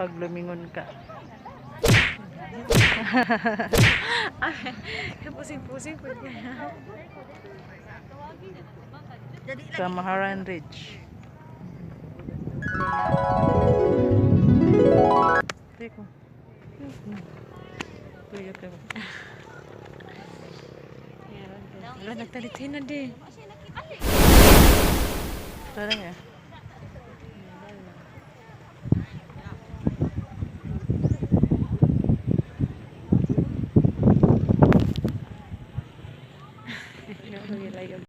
pag lumingon ka. Pusing-pusing ko niya. Kamaharan Ridge. Teko. Tuyok ka ba? Wala, nagtalitin na din. Tara nga.